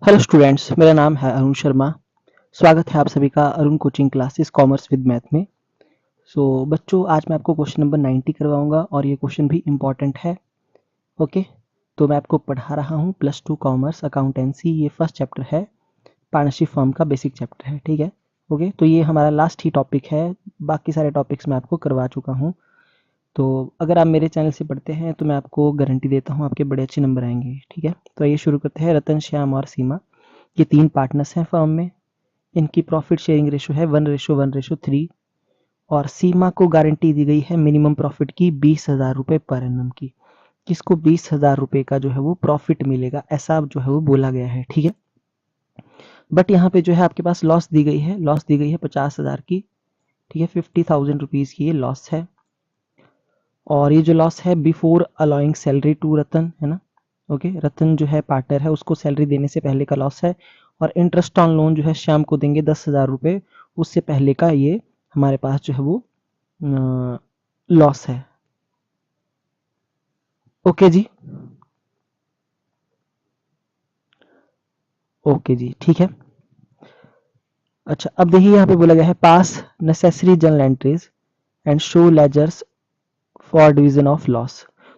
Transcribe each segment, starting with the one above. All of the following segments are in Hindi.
हेलो स्टूडेंट्स, मेरा नाम है अरुण शर्मा। स्वागत है आप सभी का Arun coaching classes commerce with math में। बच्चों, आज मैं आपको क्वेश्चन नंबर 90 करवाऊंगा और ये क्वेश्चन भी इम्पॉर्टेंट है। ओके, तो मैं आपको पढ़ा रहा हूँ +2 कॉमर्स अकाउंटेंसी। ये फर्स्ट चैप्टर है, पार्टनरशिप फॉर्म का बेसिक चैप्टर है। ठीक है। ओके, तो ये हमारा लास्ट ही टॉपिक है, बाकी सारे टॉपिक्स मैं आपको करवा चुका हूँ। तो अगर आप मेरे चैनल से पढ़ते हैं तो मैं आपको गारंटी देता हूँ आपके बड़े अच्छे नंबर आएंगे। ठीक है, तो आइए शुरू करते हैं। रतन, श्याम और सीमा, ये 3 पार्टनर्स हैं फर्म में। इनकी प्रॉफिट शेयरिंग रेशो है 1:1:3 और सीमा को गारंटी दी गई है मिनिमम प्रॉफिट की 20,000 रुपए पर एनम की। किसको 20,000 रुपए का जो है वो प्रॉफिट मिलेगा, ऐसा जो है वो बोला गया है। ठीक है, बट यहाँ पे जो है आपके पास लॉस दी गई है, लॉस दी गई है 50,000 की। ठीक है, 50,000 रुपीज की ये लॉस है। और ये जो लॉस है बिफोर अलाउइंग सैलरी टू रतन, है ना। ओके, रतन जो है पार्टनर है, उसको सैलरी देने से पहले का लॉस है। और इंटरेस्ट ऑन लोन जो है श्याम को देंगे 10,000 रुपए, उससे पहले का ये हमारे पास जो है वो लॉस है। ओके जी, ओके जी, ठीक है। अच्छा, अब देखिए यहाँ पे बोला गया है pass necessary journal entries and show ledgers for division of loss.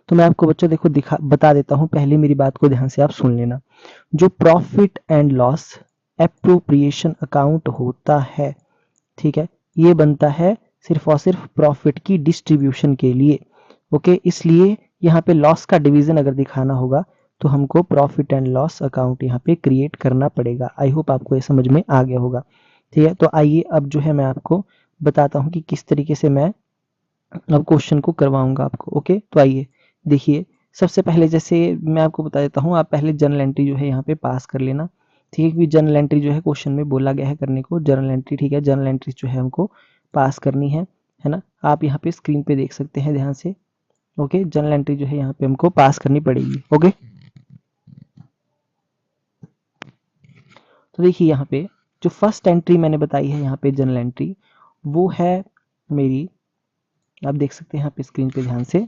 तो मैं आपको बच्चों देखो बता देता हूँ, पहले मेरी बात को ध्यान से आप सुन लेना। जो profit and loss appropriation account होता है, ठीक है, ये बनता है सिर्फ और सिर्फ प्रॉफिट की डिस्ट्रीब्यूशन के लिए। ओके, इसलिए यहाँ पे लॉस का डिवीजन अगर दिखाना होगा तो हमको प्रॉफिट एंड लॉस अकाउंट यहाँ पे क्रिएट करना पड़ेगा। आई होप आपको ये समझ में आ गया होगा। ठीक है, तो आइए अब जो है मैं आपको बताता हूँ कि किस तरीके से मैं अब क्वेश्चन को करवाऊंगा आपको। ओके, तो आइए देखिए। सबसे पहले जैसे मैं आपको बता देता हूँ, आप पहले जर्नल एंट्री जो है यहाँ पे पास कर लेना। ठीक है, क्योंकि जर्नल एंट्री जो है क्वेश्चन में बोला गया है करने को, जर्नल एंट्री। ठीक है, जर्नल एंट्री जो है हमको पास करनी है ना। आप यहाँ पे स्क्रीन पे देख सकते हैं ध्यान से। ओके, जर्नल एंट्री जो है यहाँ पे हमको पास करनी पड़ेगी। ओके, तो देखिए यहाँ पे जो फर्स्ट एंट्री मैंने बताई है यहाँ पे जर्नल एंट्री, वो है मेरी, आप देख सकते हैं यहाँ पे स्क्रीन पे ध्यान से।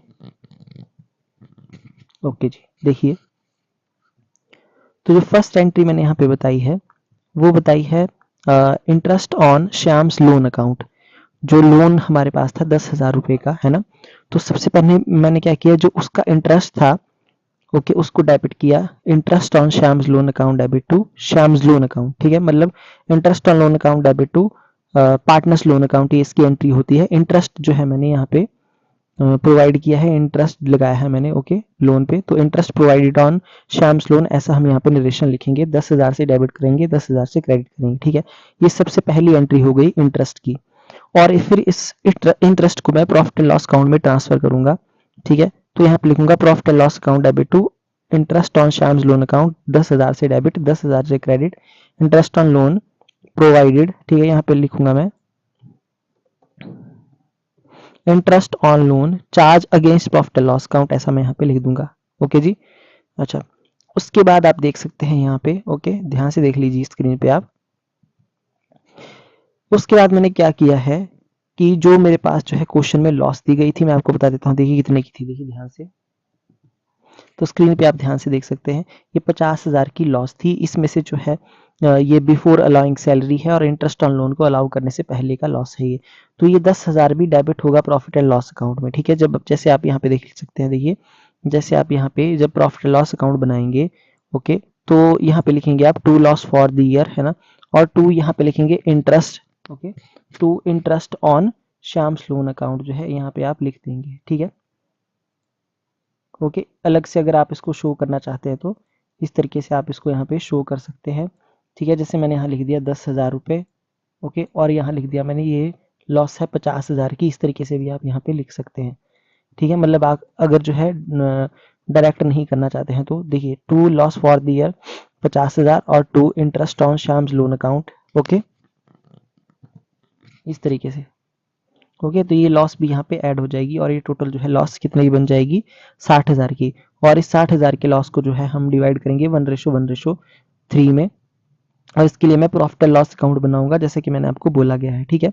ओके जी, देखिए, तो जो फर्स्ट एंट्री मैंने यहाँ पे बताई है वो बताई है interest on Shyam's loan account. जो लोन हमारे पास था 10,000 रुपए का, है ना। तो सबसे पहले मैंने क्या किया, जो उसका इंटरेस्ट था, ओके, उसको डेबिट किया। Interest on Shyam's loan account debit to Shyam's loan account. ठीक है, मतलब interest on loan account debit to partners loan account, ये इसकी एंट्री होती है। इंटरेस्ट जो है मैंने यहाँ पे प्रोवाइड किया है, इंटरेस्ट लगाया है मैंने, ओके, लोन पे। तो interest provided on Shyam's loan, ऐसा हम यहाँ पे नरेशन लिखेंगे। 10,000 से डेबिट करेंगे, 10,000 से क्रेडिट करेंगे। ठीक है, ये सबसे पहली एंट्री हो गई इंटरेस्ट की। और फिर इस इंटरेस्ट को मैं प्रॉफिट एंड लॉस अकाउंट में ट्रांसफर करूंगा। ठीक है, तो यहाँ पे लिखूंगा profit and loss account debit to interest on Shyam's loan account, 10,000 से डेबिट, 10,000 से credit, interest on loan provided. ठीक है, यहाँ पे लिखूंगा मैं interest on loan charge against profit and loss account, ऐसा मैं यहाँ पे लिख दूंगा। ओके जी। अच्छा, उसके बाद आप देख सकते हैं यहाँ पे, ओके, ध्यान से देख लीजिए स्क्रीन पे आप। उसके बाद मैंने क्या किया है कि जो मेरे पास जो है क्वेश्चन में लॉस दी गई थी, मैं आपको बता देता हूँ। देखिए कितने की थी, देखिए ध्यान से। तो स्क्रीन पे आप ध्यान से देख सकते हैं, ये 50,000 की लॉस थी। इसमें से जो है ये बिफोर अलाउइंग सैलरी है और इंटरेस्ट ऑन लोन को अलाउ करने से पहले का लॉस है ये। तो ये 10,000 भी डेबिट होगा प्रॉफिट एंड लॉस अकाउंट में। ठीक है, जब जैसे आप यहाँ पे देख सकते हैं, देखिए जैसे आप यहाँ पे जब प्रॉफिट एंड लॉस अकाउंट बनाएंगे, ओके, तो यहाँ पे लिखेंगे आप to loss for the year, है ना। और टू यहाँ पे लिखेंगे interest, okay, to interest on Shyam's loan account जो है यहाँ पे आप लिख देंगे। ठीक है, ओके, अलग से अगर आप इसको शो करना चाहते हैं तो इस तरीके से आप इसको यहाँ पे शो कर सकते हैं। ठीक है, जैसे मैंने यहाँ लिख दिया 10,000 रुपये, ओके, और यहाँ लिख दिया मैंने ये लॉस है 50,000 की। इस तरीके से भी आप यहाँ पे लिख सकते हैं। ठीक है, मतलब आप अगर जो है डायरेक्ट नहीं करना चाहते हैं तो देखिए to loss for the year 50,000 और to interest on Shyam's loan account, okay, इस तरीके से। ओके, तो ये लॉस भी यहाँ पे ऐड हो जाएगी और ये टोटल जो है लॉस कितने की बन जाएगी, 60,000 की। और इस 60,000 के लॉस को जो है हम डिवाइड करेंगे 1:1:3 में। और इसके लिए मैं प्रॉफिट एंड लॉस अकाउंट बनाऊंगा जैसे कि मैंने आपको बोला गया है। ठीक है,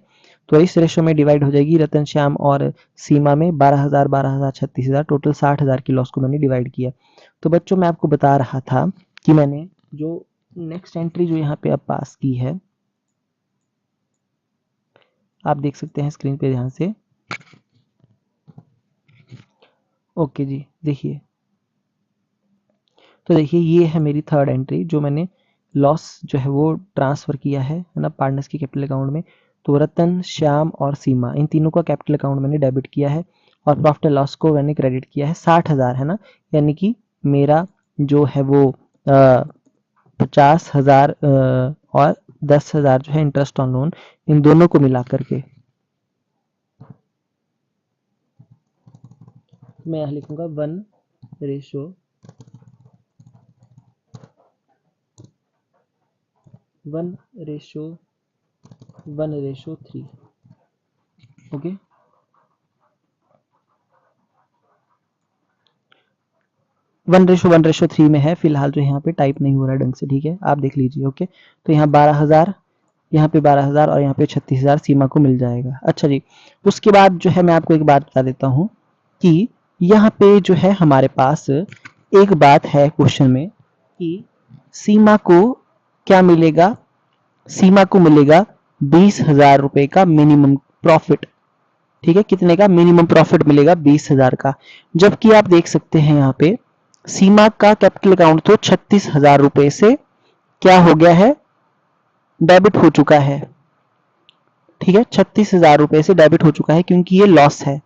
तो इस रेशो में डिवाइड हो जाएगी रतन, श्याम और सीमा में 12,000, 12,000, 36,000, टोटल 60,000 की लॉस को मैंने डिवाइड किया। तो बच्चों मैं आपको बता रहा था कि मैंने जो नेक्स्ट एंट्री जो यहाँ पे अब पास की है, आप देख सकते हैं स्क्रीन पे ध्यान से। ओके जी, देखिए, तो देखिए ये है मेरी थर्ड एंट्री जो मैंने लॉस जो है वो ट्रांसफर किया है ना, पार्टनर्स के कैपिटल अकाउंट में। तो रतन, श्याम और सीमा, इन तीनों का कैपिटल अकाउंट मैंने डेबिट किया है और प्रॉफिट एंड लॉस को मैंने क्रेडिट किया है 60,000, है ना। यानी कि मेरा जो है वो 50,000 और 10,000 जो है इंटरेस्ट ऑन लोन, इन दोनों को मिला करके मैं यहाँ लिखूंगा 1:1:3। ओके, 1:1:3 में है फिलहाल, जो यहाँ पे टाइप नहीं हो रहा है ढंग से, ठीक है, आप देख लीजिए। ओके, तो यहाँ 12,000, यहाँ पे 12,000 और यहाँ पे 36,000 सीमा को मिल जाएगा। अच्छा जी, उसके बाद जो है मैं आपको एक बात बता देता हूँ कि यहाँ पे जो है हमारे पास एक बात है क्वेश्चन में कि सीमा को क्या मिलेगा, सीमा को मिलेगा 20,000 रुपए का मिनिमम प्रॉफिट। ठीक है, कितने का मिनिमम प्रॉफिट मिलेगा, 20,000 का। जबकि आप देख सकते हैं यहाँ पे सीमा का कैपिटल अकाउंट तो 36,000 रुपए से क्या हो गया है, डेबिट हो चुका है। ठीक है, 36,000 रुपए से डेबिट हो चुका है क्योंकि ये लॉस है।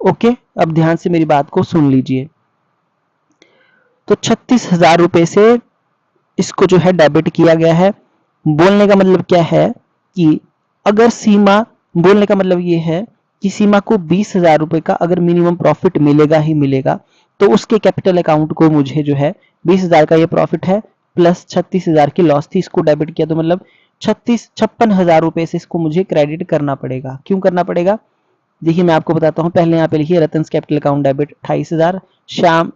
ओके, अब ध्यान से मेरी बात को सुन लीजिए। तो 36,000 रुपए से इसको जो है डेबिट किया गया है। बोलने का मतलब क्या है कि अगर सीमा, बोलने का मतलब ये है कि सीमा को 20,000 रुपए का अगर मिनिमम प्रॉफिट मिलेगा ही मिलेगा, तो उसके कैपिटल अकाउंट को मुझे जो है 20,000 का ये प्रॉफिट है प्लस 36,000 की लॉस थी, इसको डेबिट किया, तो मतलब 56,000 रुपए से इसको मुझे क्रेडिट करना पड़ेगा। क्यों करना पड़ेगा, देखिए मैं आपको बताता हूँ। पहले यहाँ पे लिखिए Ratan capital account debit 28,000, Shyam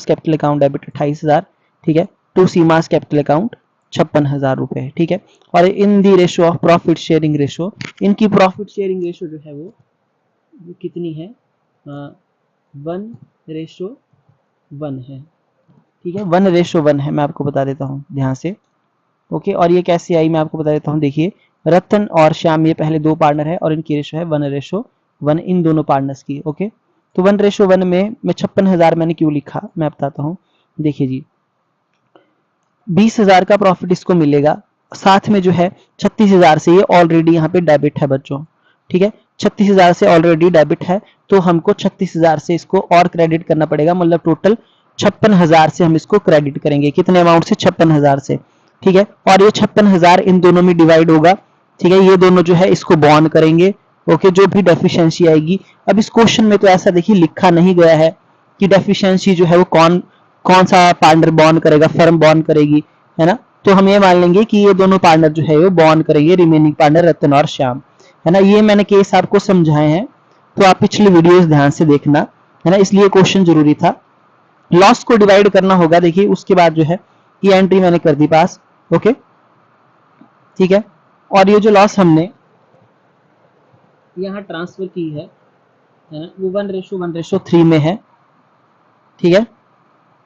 capital account debit 28,000, ठीक है, टू सीमास कैपिटल अकाउंट 56,000 रुपए, ठीक है। और in the ratio of profit sharing ratio, इनकी प्रॉफिट शेयरिंग रेशो जो है वो कितनी है, 1:1 है। ठीक है, 1:1 है, मैं आपको बता देता हूँ ध्यान से। ओके, और ये कैसे आई मैं आपको बता देता हूँ। देखिए रतन और श्याम ये पहले दो पार्टनर है और इनकी रेशो है 1:1 इन दोनों पार्टनर्स की। ओके, तो 1:1 में मैं 56,000 मैंने क्यों लिखा मैं बताता हूँ। देखिए जी, 20,000 का प्रॉफिट इसको मिलेगा, साथ में जो है 36,000 से ये ऑलरेडी यहाँ पे डेबिट है बच्चों। ठीक है, 36,000 से ऑलरेडी डेबिट है, तो हमको 36,000 से इसको और क्रेडिट करना पड़ेगा, मतलब टोटल 56,000 से हम इसको क्रेडिट करेंगे। कितने अमाउंट से, 56,000 से। ठीक है, और ये 56,000 इन दोनों में डिवाइड होगा। ठीक है, ये दोनों जो है इसको बॉन्ड करेंगे। ओके, जो भी डेफिशिएंसी आएगी, अब इस क्वेश्चन में तो ऐसा देखिए लिखा नहीं गया है कि डेफिशिएंसी जो है वो कौन कौन सा पार्टनर बॉन्ड करेगा, फर्म बॉन्ड करेगी, है ना। तो हम ये मान लेंगे कि ये दोनों पार्टनर जो है वो बॉन्ड करेंगे, रिमेनिंग पार्टनर रतन और श्याम, है ना। ये मैंने केस आपको समझाए हैं, तो आप पिछली वीडियोस ध्यान से देखना, है ना, इसलिए क्वेश्चन जरूरी था। लॉस को डिवाइड करना होगा, देखिए उसके बाद जो है ये एंट्री मैंने कर दी पास। ओके, ठीक है, और ये जो लॉस हमने यहाँ ट्रांसफर की है ना, वो 1:1:3 में है। ठीक है,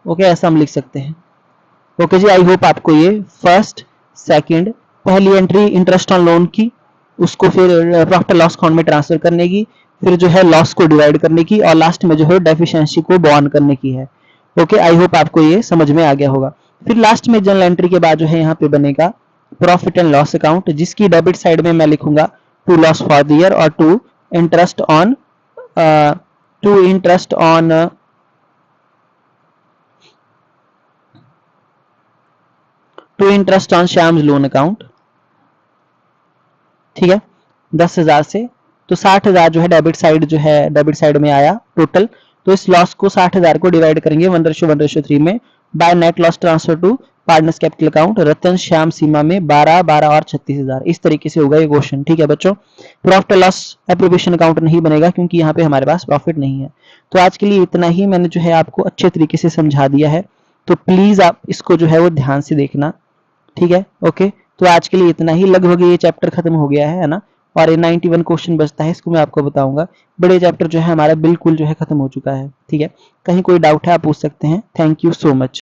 ओके, ऐसा हम लिख सकते हैं। ओके जी, आई होप आपको ये फर्स्ट सेकंड, पहली एंट्री इंटरेस्ट ऑन लोन की, उसको फिर प्रॉफिट लॉस अकाउंट में ट्रांसफर करने की, फिर जो है लॉस को डिवाइड करने की, और लास्ट में जो है डेफिशिएंसी को बॉन्ड करने की है। ओके, आई होप आपको ये समझ में आ गया होगा। फिर लास्ट में जनरल एंट्री के बाद जो है यहाँ पे बनेगा प्रॉफिट एंड लॉस अकाउंट, जिसकी डेबिट साइड में मैं लिखूंगा to loss for the year और to interest on to interest on to interest on Shyam's loan account. ठीक है, 10,000 से, तो 60,000 जो है डेबिट साइड जो है डेबिट साइड में आया टोटल। तो इस लॉस को 60,000 को डिवाइड करेंगे 1:1:3 में by net loss transfer to partners capital account Ratan Shyam Seema में 12, 12 और 36,000, इस तरीके से होगा ये क्वेश्चन। ठीक है बच्चों, प्रॉफिट लॉस एप्रोप्रिएशन अकाउंट नहीं बनेगा क्योंकि यहाँ पे हमारे पास प्रॉफिट नहीं है। तो आज के लिए इतना ही, मैंने जो है आपको अच्छे तरीके से समझा दिया है, तो प्लीज आप इसको जो है वो ध्यान से देखना। ठीक है, ओके, तो आज के लिए इतना ही, लगभग ये चैप्टर खत्म हो गया है ना। और ये 91 क्वेश्चन बचता है, इसको मैं आपको बताऊंगा। बड़े चैप्टर जो है हमारा बिल्कुल जो है खत्म हो चुका है। ठीक है, कहीं कोई डाउट है आप पूछ सकते हैं। Thank you so much.